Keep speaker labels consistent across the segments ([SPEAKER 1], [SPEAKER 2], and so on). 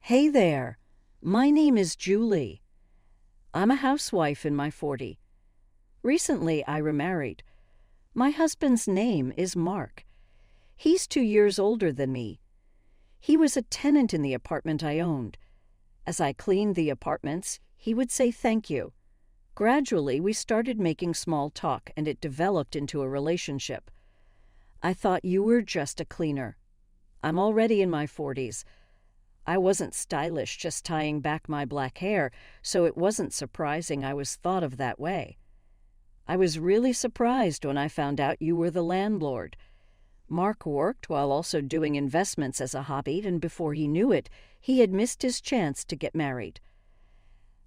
[SPEAKER 1] Hey there, my name is Julie. I'm a housewife in my 40s. Recently, I remarried. My husband's name is Mark. He's 2 years older than me. He was a tenant in the apartment I owned. As I cleaned the apartments, he would say thank you. Gradually, we started making small talk, and it developed into a relationship. I thought you were just a cleaner. I'm already in my 40s. I wasn't stylish just tying back my black hair, so it wasn't surprising I was thought of that way. I was really surprised when I found out you were the landlord. Mark worked while also doing investments as a hobby, and before he knew it, he had missed his chance to get married.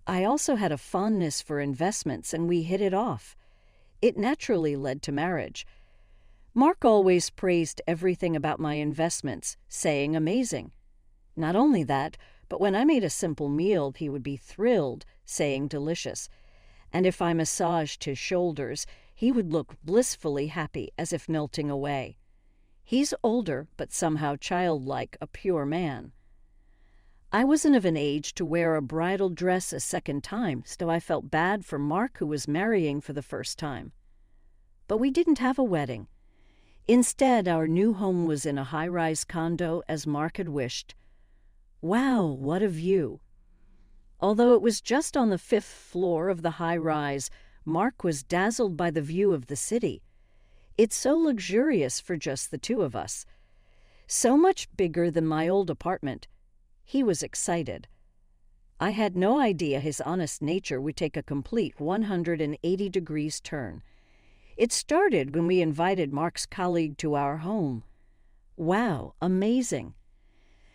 [SPEAKER 1] I also had a fondness for investments, and we hit it off. It naturally led to marriage. Mark always praised everything about my investments, saying amazing. Not only that, but when I made a simple meal, he would be thrilled, saying delicious. And if I massaged his shoulders, he would look blissfully happy, as if melting away. He's older, but somehow childlike, a pure man. I wasn't of an age to wear a bridal dress a second time, so I felt bad for Mark, who was marrying for the first time. But we didn't have a wedding. Instead, our new home was in a high-rise condo, as Mark had wished. Wow, what a view! Although it was just on the 5th floor of the high-rise, Mark was dazzled by the view of the city. It's so luxurious for just the two of us. So much bigger than my old apartment. He was excited. I had no idea his honest nature would take a complete 180 degrees turn. It started when we invited Mark's colleague to our home. Wow, amazing.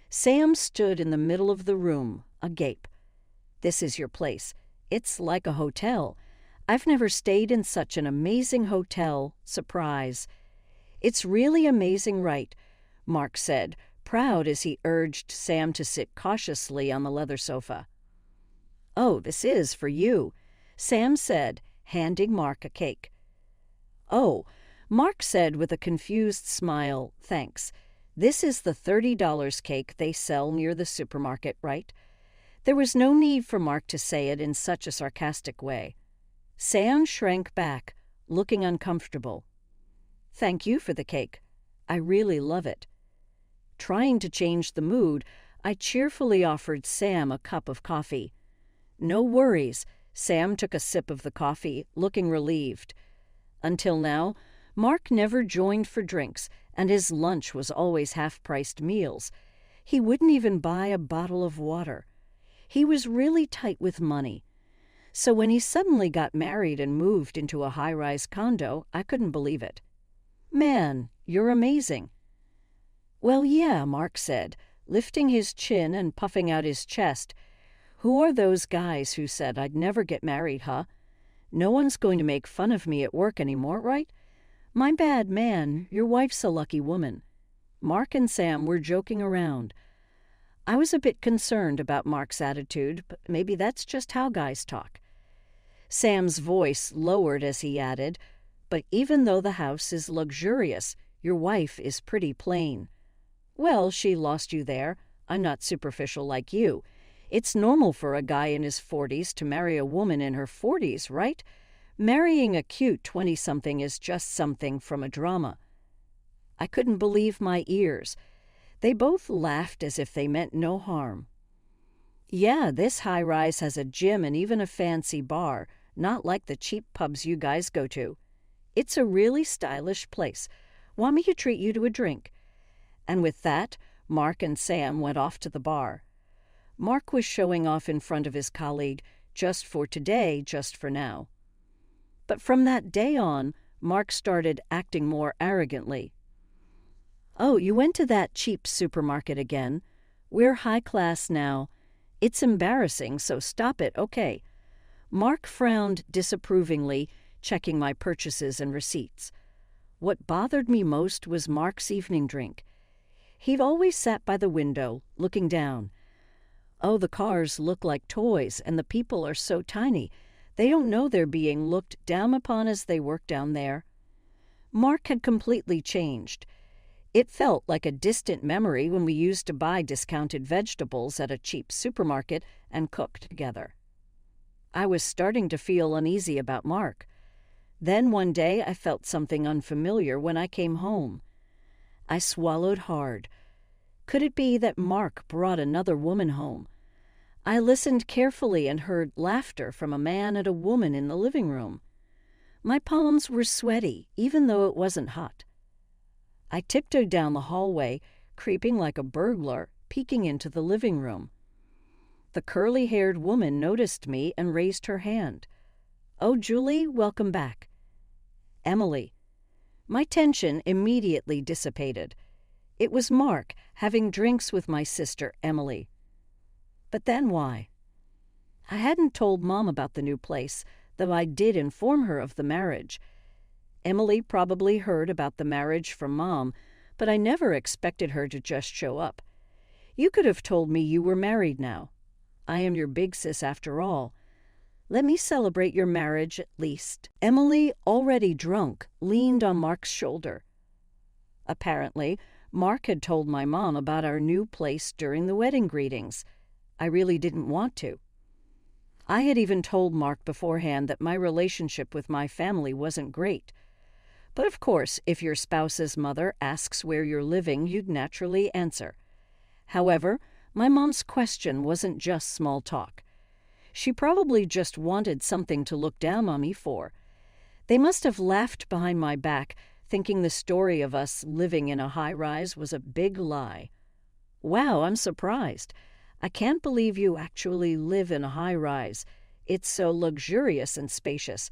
[SPEAKER 1] Sam stood in the middle of the room, agape. This is your place. It's like a hotel. I've never stayed in such an amazing hotel. Surprise. It's really amazing, right? Mark said, proud as he urged Sam to sit cautiously on the leather sofa. Oh, this is for you, Sam said, handing Mark a cake. Oh, Mark said with a confused smile, thanks. This is the $30 cake they sell near the supermarket, right? There was no need for Mark to say it in such a sarcastic way. Sam shrank back, looking uncomfortable. Thank you for the cake. I really love it. Trying to change the mood, I cheerfully offered Sam a cup of coffee. No worries, Sam took a sip of the coffee, looking relieved. Until now, Mark never joined for drinks, and his lunch was always half-priced meals. He wouldn't even buy a bottle of water. He was really tight with money. So when he suddenly got married and moved into a high-rise condo, I couldn't believe it. Man, you're amazing. Well, yeah, Mark said, lifting his chin and puffing out his chest. Who are those guys who said I'd never get married, huh? No one's going to make fun of me at work anymore, right? My bad, man, your wife's a lucky woman. Mark and Sam were joking around. I was a bit concerned about Mark's attitude, but maybe that's just how guys talk. Sam's voice lowered as he added, but even though the house is luxurious, your wife is pretty plain. Well, she lost you there. I'm not superficial like you. It's normal for a guy in his 40s to marry a woman in her 40s, right? Marrying a cute 20-something is just something from a drama. I couldn't believe my ears. They both laughed as if they meant no harm. Yeah, this high-rise has a gym and even a fancy bar, not like the cheap pubs you guys go to. It's a really stylish place. Want me to treat you to a drink? And with that, Mark and Sam went off to the bar. Mark was showing off in front of his colleague, just for today, just for now. But from that day on, Mark started acting more arrogantly. Oh, you went to that cheap supermarket again. We're high class now. It's embarrassing, so stop it, okay? Mark frowned disapprovingly, checking my purchases and receipts. What bothered me most was Mark's evening drink. He'd always sat by the window, looking down. Oh, the cars look like toys, and the people are so tiny. They don't know they're being looked down upon as they work down there. Mark had completely changed. It felt like a distant memory when we used to buy discounted vegetables at a cheap supermarket and cook together. I was starting to feel uneasy about Mark. Then one day I felt something unfamiliar when I came home. I swallowed hard. Could it be that Mark brought another woman home? I listened carefully and heard laughter from a man and a woman in the living room. My palms were sweaty, even though it wasn't hot. I tiptoed down the hallway, creeping like a burglar, peeking into the living room. The curly-haired woman noticed me and raised her hand. "Oh, Julie, welcome back." "Emily." My tension immediately dissipated. It was Mark having drinks with my sister, Emily. But then why? I hadn't told Mom about the new place, though I did inform her of the marriage. Emily probably heard about the marriage from Mom, but I never expected her to just show up. "You could have told me you were married now. I am your big sis after all. Let me celebrate your marriage at least." Emily, already drunk, leaned on Mark's shoulder. Apparently, Mark had told my mom about our new place during the wedding greetings. I really didn't want to. I had even told Mark beforehand that my relationship with my family wasn't great. But of course, if your spouse's mother asks where you're living, you'd naturally answer. However, my mom's question wasn't just small talk. She probably just wanted something to look down on me for. They must have laughed behind my back, thinking the story of us living in a high-rise was a big lie. "Wow, I'm surprised. I can't believe you actually live in a high-rise. It's so luxurious and spacious,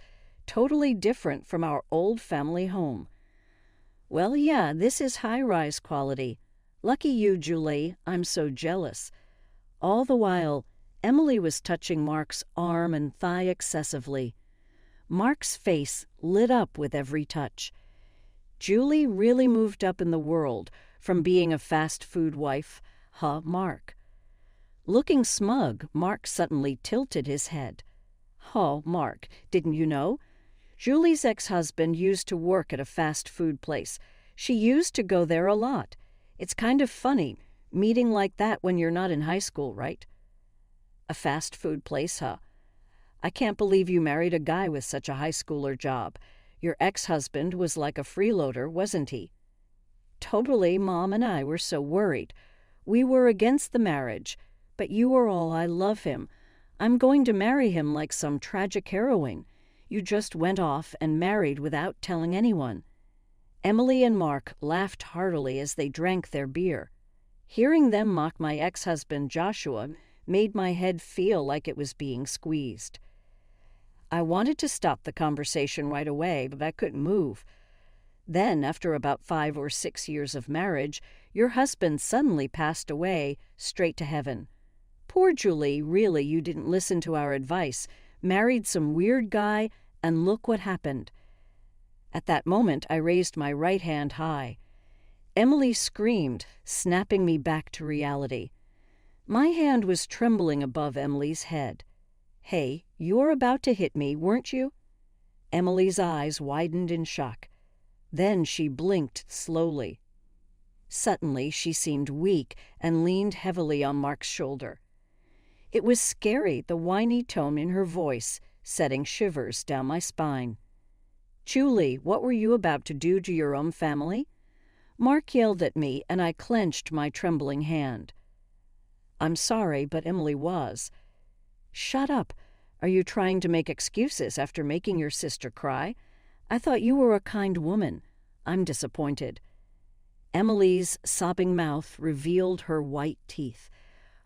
[SPEAKER 1] totally different from our old family home." "Well, yeah, this is high-rise quality. Lucky you, Julie. I'm so jealous." All the while, Emily was touching Mark's arm and thigh excessively. Mark's face lit up with every touch. Julie really moved up in the world from being a fast food wife, Mark. Looking smug, Mark suddenly tilted his head. "Oh, Mark, didn't you know? Julie's ex-husband used to work at a fast food place. She used to go there a lot. It's kind of funny, meeting like that when you're not in high school, right?" "A fast food place, huh? I can't believe you married a guy with such a high schooler job. Your ex-husband was like a freeloader, wasn't he?" "Totally, Mom and I were so worried. We were against the marriage, but you were all, 'I love him. I'm going to marry him like some tragic heroine.' You just went off and married without telling anyone." Emily and Mark laughed heartily as they drank their beer. Hearing them mock my ex-husband Joshua made my head feel like it was being squeezed. I wanted to stop the conversation right away, but I couldn't move. Then, after about 5 or 6 years of marriage, your husband suddenly passed away, straight to heaven. Poor Julie, really, you didn't listen to our advice, married some weird guy, and look what happened. At that moment, I raised my right hand high. Emily screamed, snapping me back to reality. My hand was trembling above Emily's head. "Hey, you were about to hit me, weren't you?" Emily's eyes widened in shock. Then she blinked slowly. Suddenly, she seemed weak and leaned heavily on Mark's shoulder. It was scary, the whiny tone in her voice, setting shivers down my spine. "Julie, what were you about to do to your own family?" Mark yelled at me, and I clenched my trembling hand. "I'm sorry, but Emily was." "Shut up. Are you trying to make excuses after making your sister cry? I thought you were a kind woman. I'm disappointed." Emily's sobbing mouth revealed her white teeth.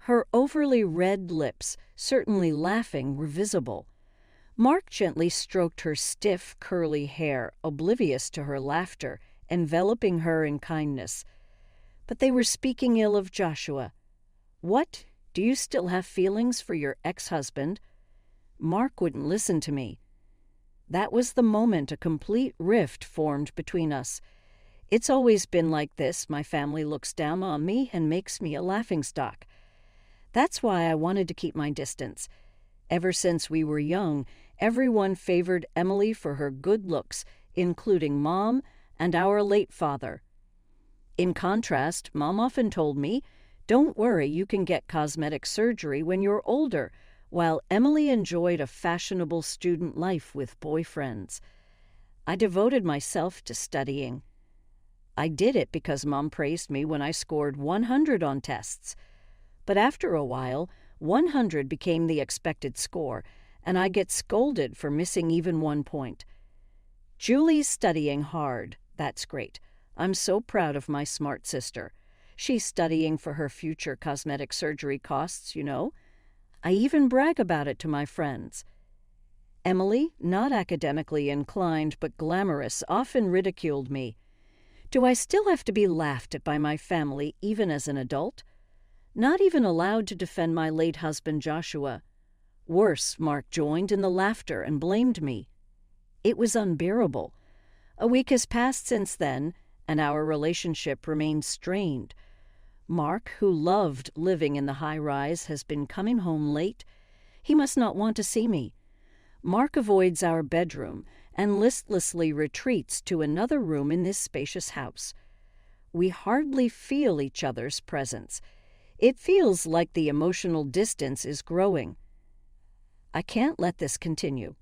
[SPEAKER 1] Her overly red lips, certainly laughing, were visible. Mark gently stroked her stiff, curly hair, oblivious to her laughter, enveloping her in kindness. But they were speaking ill of Joshua. "What? Do you still have feelings for your ex-husband?" Mark wouldn't listen to me. That was the moment a complete rift formed between us. It's always been like this. My family looks down on me and makes me a laughingstock. That's why I wanted to keep my distance. Ever since we were young, everyone favored Emily for her good looks, including Mom and our late father. In contrast, Mom often told me, "Don't worry, you can get cosmetic surgery when you're older," while Emily enjoyed a fashionable student life with boyfriends. I devoted myself to studying. I did it because Mom praised me when I scored 100 on tests. But after a while, 100 became the expected score, and I get scolded for missing even 1 point. Julie's studying hard. That's great. I'm so proud of my smart sister. She's studying for her future cosmetic surgery costs, you know. I even brag about it to my friends. Emily, not academically inclined but glamorous, often ridiculed me. Do I still have to be laughed at by my family even as an adult? Not even allowed to defend my late husband Joshua. Worse, Mark joined in the laughter and blamed me. It was unbearable. A week has passed since then, and our relationship remains strained. Mark, who loved living in the high-rise, has been coming home late. He must not want to see me. Mark avoids our bedroom and listlessly retreats to another room in this spacious house. We hardly feel each other's presence. It feels like the emotional distance is growing. I can't let this continue.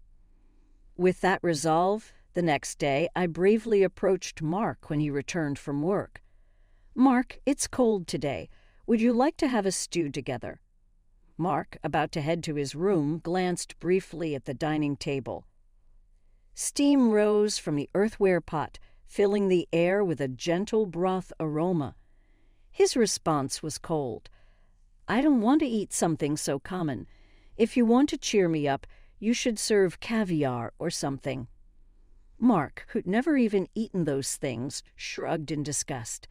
[SPEAKER 1] With that resolve, the next day I bravely approached Mark when he returned from work. "Mark, it's cold today. Would you like to have a stew together?" Mark, about to head to his room, glanced briefly at the dining table. Steam rose from the earthenware pot, filling the air with a gentle broth aroma. His response was cold. "I don't want to eat something so common. If you want to cheer me up, you should serve caviar or something." Mark, who'd never even eaten those things, shrugged in disgust.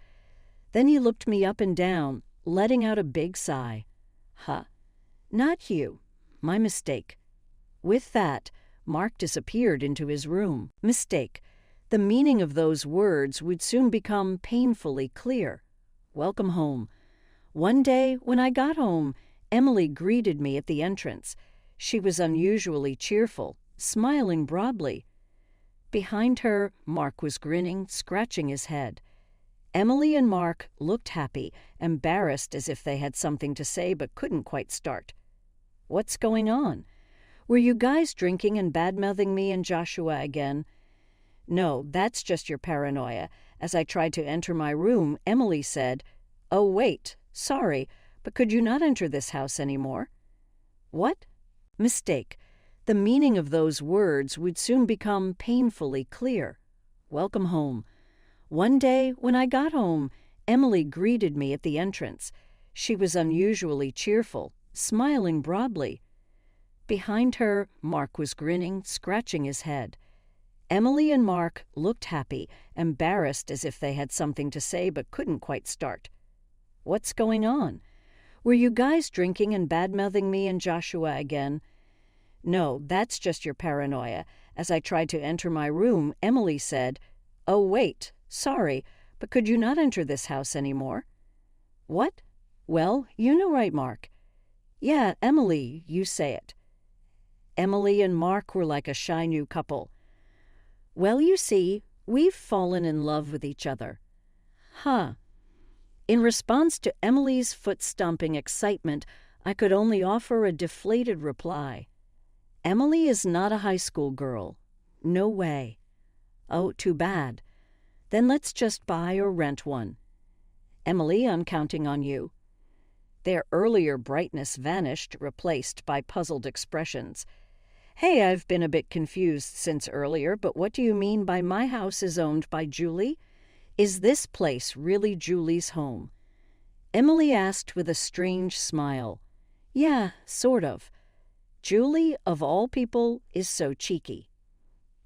[SPEAKER 1] Then he looked me up and down, letting out a big sigh. "Huh. Not you. My mistake." With that, Mark disappeared into his room. Mistake. The meaning of those words would soon become painfully clear. Welcome home. One day, when I got home, Emily greeted me at the entrance. She was unusually cheerful, smiling broadly. Behind her, Mark was grinning, scratching his head. Emily and Mark looked happy, embarrassed as if they had something to say but couldn't quite start. "What's going on? Were you guys drinking and badmouthing me and Joshua again?" "No, that's just your paranoia. As I tried to enter my room, Emily said, 'Oh, wait, sorry, but could you not enter this house anymore?'" What? Mistake. The meaning of those words would soon become painfully clear. Welcome home. One day, when I got home, Emily greeted me at the entrance. She was unusually cheerful, smiling broadly. Behind her, Mark was grinning, scratching his head. Emily and Mark looked happy, embarrassed as if they had something to say but couldn't quite start. "What's going on? Were you guys drinking and badmouthing me and Joshua again?" "No, that's just your paranoia. As I tried to enter my room, Emily said, 'Oh, wait, sorry, but could you not enter this house anymore?'" What? Well, you know right, Mark. "Yeah, Emily, you say it." Emily and Mark were like a shy new couple. "Well, you see, we've fallen in love with each other." Huh. In response to Emily's foot-stomping excitement, I could only offer a deflated reply. "Emily is not a high school girl. No way." "Oh, too bad. Then let's just buy or rent one." "Emily, I'm counting on you." Their earlier brightness vanished, replaced by puzzled expressions. "Hey, I've been a bit confused since earlier, but what do you mean by my house is owned by Julie? Is this place really Julie's home?" Emily asked with a strange smile. "Yeah, sort of. Julie, of all people, is so cheeky.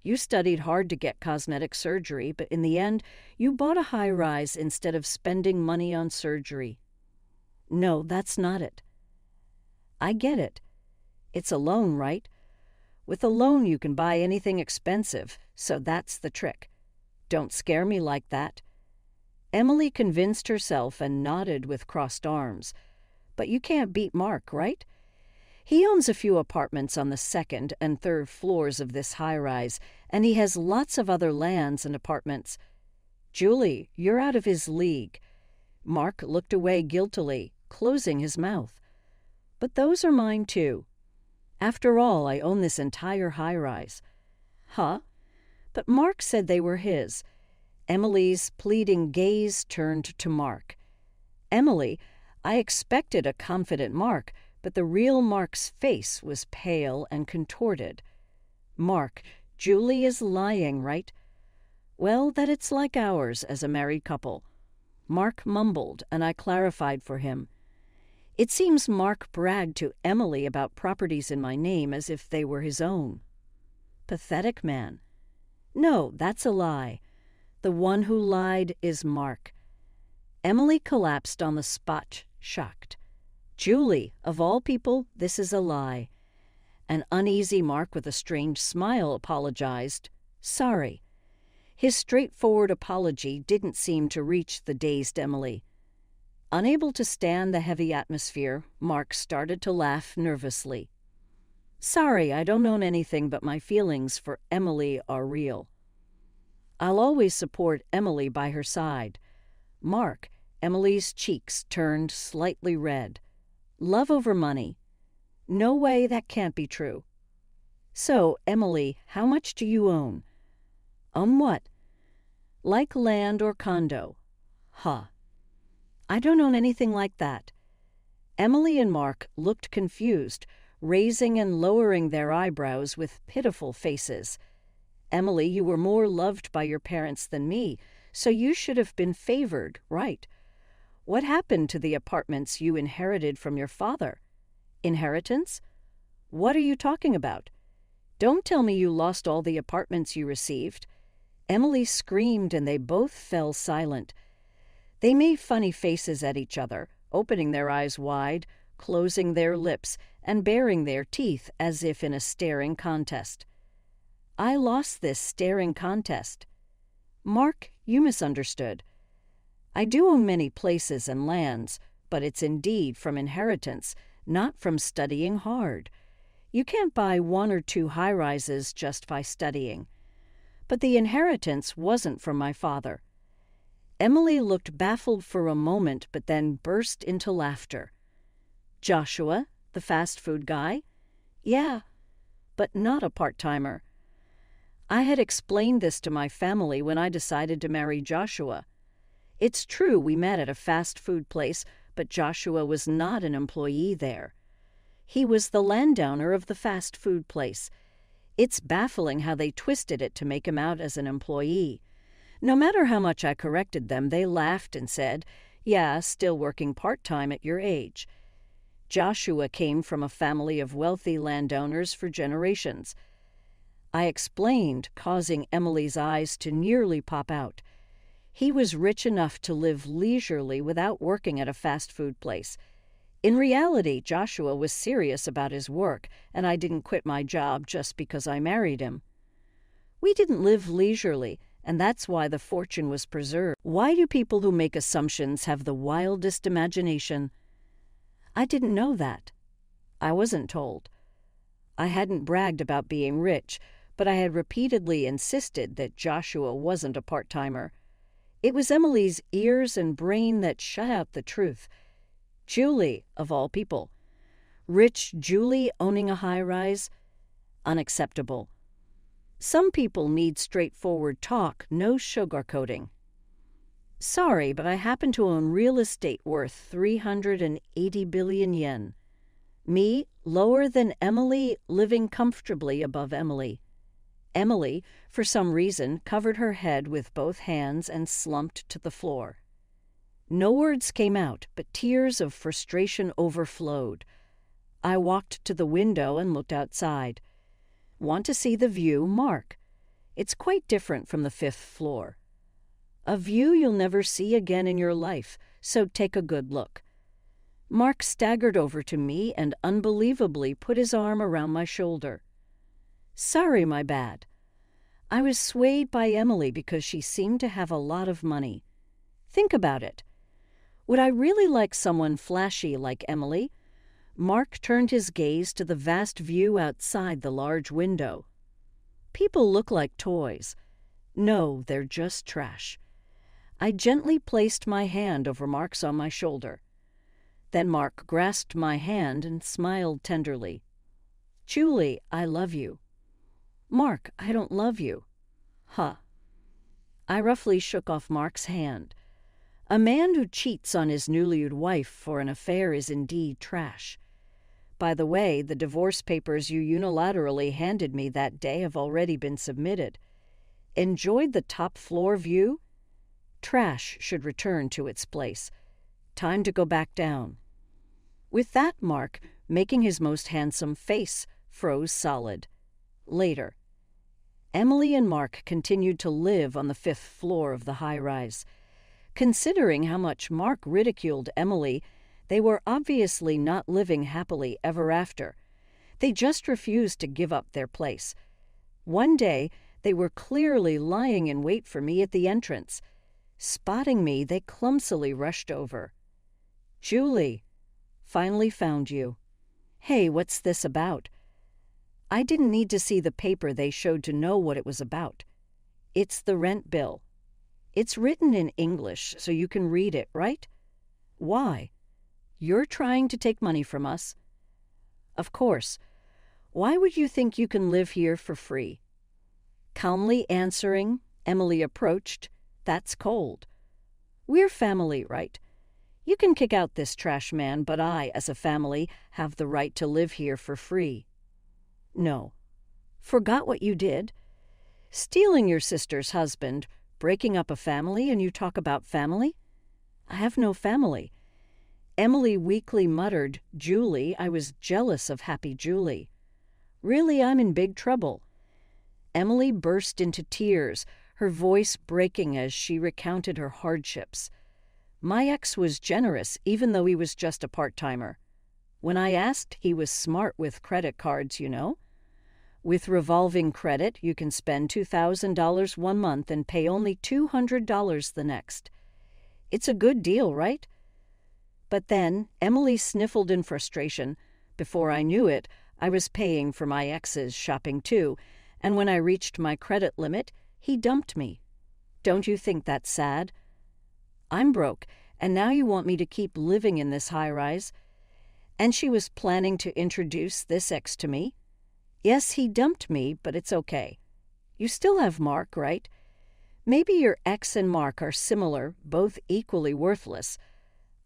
[SPEAKER 1] You studied hard to get cosmetic surgery, but in the end, you bought a high-rise instead of spending money on surgery." "No, that's not it." "I get it. It's a loan, right? With a loan you can buy anything expensive, so that's the trick. Don't scare me like that." Emily convinced herself and nodded with crossed arms. "But you can't beat Mark, right? He owns a few apartments on the second and third floors of this high-rise, and he has lots of other lands and apartments." Julie, you're out of his league. Mark looked away guiltily, closing his mouth. But those are mine too. After all, I own this entire high-rise. Huh? But Mark said they were his. Emily's pleading gaze turned to Mark. Emily, I expected a confident Mark, but the real Mark's face was pale and contorted. Mark, Julie is lying, right? Well, that it's like ours as a married couple. Mark mumbled, and I clarified for him. It seems Mark bragged to Emily about properties in my name as if they were his own. Pathetic man. No, that's a lie. The one who lied is Mark. Emily collapsed on the spot, shocked. Julie, of all people, this is a lie. An uneasy Mark with a strange smile apologized. Sorry. His straightforward apology didn't seem to reach the dazed Emily. Unable to stand the heavy atmosphere, Mark started to laugh nervously. Sorry, I don't own anything, but my feelings for Emily are real. I'll always support Emily by her side. Mark, Emily's cheeks turned slightly red. Love over money. No way, that can't be true. So, Emily, how much do you own? What? Like land or condo. Huh. I don't own anything like that. Emily and Mark looked confused, raising and lowering their eyebrows with pitiful faces. Emily, you were more loved by your parents than me, so you should have been favored, right? What happened to the apartments you inherited from your father? Inheritance? What are you talking about? Don't tell me you lost all the apartments you received. Emily screamed and they both fell silent. They made funny faces at each other, opening their eyes wide, closing their lips, and baring their teeth as if in a staring contest. I lost this staring contest. Mark, you misunderstood. I do own many places and lands, but it's indeed from inheritance, not from studying hard. You can't buy 1 or 2 high-rises just by studying. But the inheritance wasn't from my father. Emily looked baffled for a moment, but then burst into laughter. Joshua, the fast food guy? Yeah, but not a part-timer. I had explained this to my family when I decided to marry Joshua. It's true we met at a fast food place, but Joshua was not an employee there. He was the landowner of the fast food place. It's baffling how they twisted it to make him out as an employee. No matter how much I corrected them, they laughed and said, yeah, still working part-time at your age. Joshua came from a family of wealthy landowners for generations. I explained, causing Emily's eyes to nearly pop out. He was rich enough to live leisurely without working at a fast food place. In reality, Joshua was serious about his work, and I didn't quit my job just because I married him. We didn't live leisurely, and that's why the fortune was preserved. Why do people who make assumptions have the wildest imagination? I didn't know that. I wasn't told. I hadn't bragged about being rich, but I had repeatedly insisted that Joshua wasn't a part-timer. It was Emily's ears and brain that shut out the truth. Julie, of all people. Rich Julie owning a high-rise? Unacceptable. Some people need straightforward talk, no sugarcoating. Sorry, but I happen to own real estate worth 380 billion yen. Me, lower than Emily, living comfortably above Emily. Emily, for some reason, covered her head with both hands and slumped to the floor. No words came out, but tears of frustration overflowed. I walked to the window and looked outside. Want to see the view, Mark? It's quite different from the 5th floor. A view you'll never see again in your life, so take a good look. Mark staggered over to me and unbelievably put his arm around my shoulder. Sorry, my bad. I was swayed by Emily because she seemed to have a lot of money. Think about it. Would I really like someone flashy like Emily? Mark turned his gaze to the vast view outside the large window. People look like toys. No, they're just trash. I gently placed my hand over Mark's on my shoulder. Then Mark grasped my hand and smiled tenderly. "Julie, I love you." "Mark, I don't love you." "Huh." I roughly shook off Mark's hand. A man who cheats on his newlywed wife for an affair is indeed trash. By the way, the divorce papers you unilaterally handed me that day have already been submitted. Enjoyed the top floor view? Trash should return to its place. Time to go back down. With that, Mark, making his most handsome face, froze solid. Later. Emily and Mark continued to live on the 5th floor of the high-rise. Considering how much Mark ridiculed Emily, they were obviously not living happily ever after. They just refused to give up their place. One day, they were clearly lying in wait for me at the entrance. Spotting me, they clumsily rushed over. "Julie, finally found you. Hey, what's this about?" I didn't need to see the paper they showed to know what it was about. "It's the rent bill. It's written in English, so you can read it, right?" "Why? You're trying to take money from us?" "Of course. Why would you think you can live here for free?" Calmly answering, Emily approached. "That's cold. We're family, right? You can kick out this trash man, but I, as a family, have the right to live here for free." "No. Forgot what you did? Stealing your sister's husband, breaking up a family, and you talk about family? I have no family." Emily weakly muttered, "Julie, I was jealous of happy Julie. Really, I'm in big trouble." Emily burst into tears, her voice breaking as she recounted her hardships. "My ex was generous, even though he was just a part-timer. When I asked, he was smart with credit cards, you know. With revolving credit, you can spend $2,000 one month and pay only $200 the next. It's a good deal, right?" But then Emily sniffled in frustration. Before I knew it, I was paying for my ex's shopping too, and when I reached my credit limit, he dumped me. Don't you think that's sad? I'm broke, and now you want me to keep living in this high-rise? And she was planning to introduce this ex to me? Yes, he dumped me, but it's okay. You still have Mark, right? Maybe your ex and Mark are similar, both equally worthless.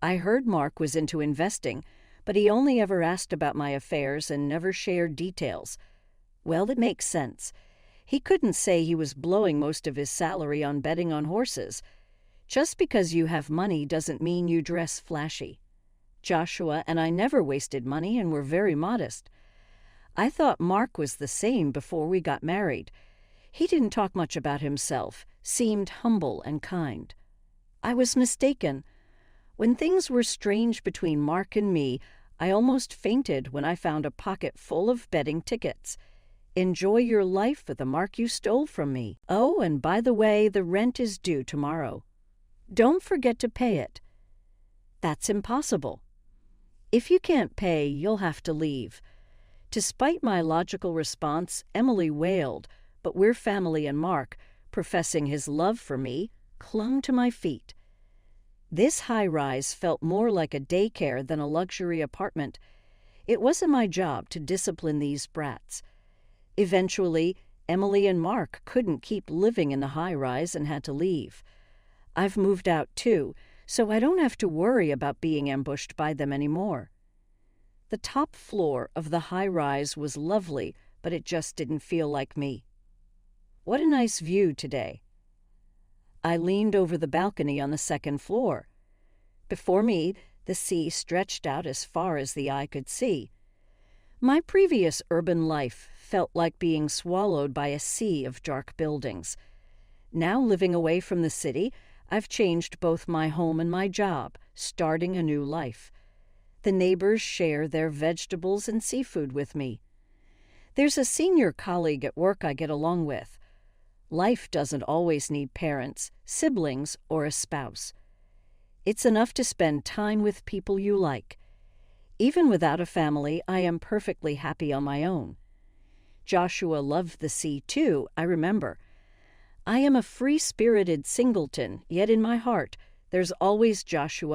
[SPEAKER 1] I heard Mark was into investing, but he only ever asked about my affairs and never shared details. Well, it makes sense. He couldn't say he was blowing most of his salary on betting on horses. Just because you have money doesn't mean you dress flashy. Joshua and I never wasted money and were very modest. I thought Mark was the same before we got married. He didn't talk much about himself, seemed humble and kind. I was mistaken. When things were strange between Mark and me, I almost fainted when I found a pocket full of betting tickets. Enjoy your life with the Mark you stole from me. Oh, and by the way, the rent is due tomorrow. Don't forget to pay it. That's impossible. If you can't pay, you'll have to leave. Despite my logical response, Emily wailed, but we're family, and Mark, professing his love for me, clung to my feet. This high-rise felt more like a daycare than a luxury apartment. It wasn't my job to discipline these brats. Eventually, Emily and Mark couldn't keep living in the high-rise and had to leave. I've moved out too, so I don't have to worry about being ambushed by them anymore. The top floor of the high-rise was lovely, but it just didn't feel like me. What a nice view today. I leaned over the balcony on the 2nd floor. Before me, the sea stretched out as far as the eye could see. My previous urban life felt like being swallowed by a sea of dark buildings. Now, living away from the city, I've changed both my home and my job, starting a new life. The neighbors share their vegetables and seafood with me. There's a senior colleague at work I get along with. Life doesn't always need parents, siblings, or a spouse. It's enough to spend time with people you like. Even without a family, I am perfectly happy on my own. Joshua loved the sea too, I remember. I am a free-spirited singleton, yet in my heart there's always Joshua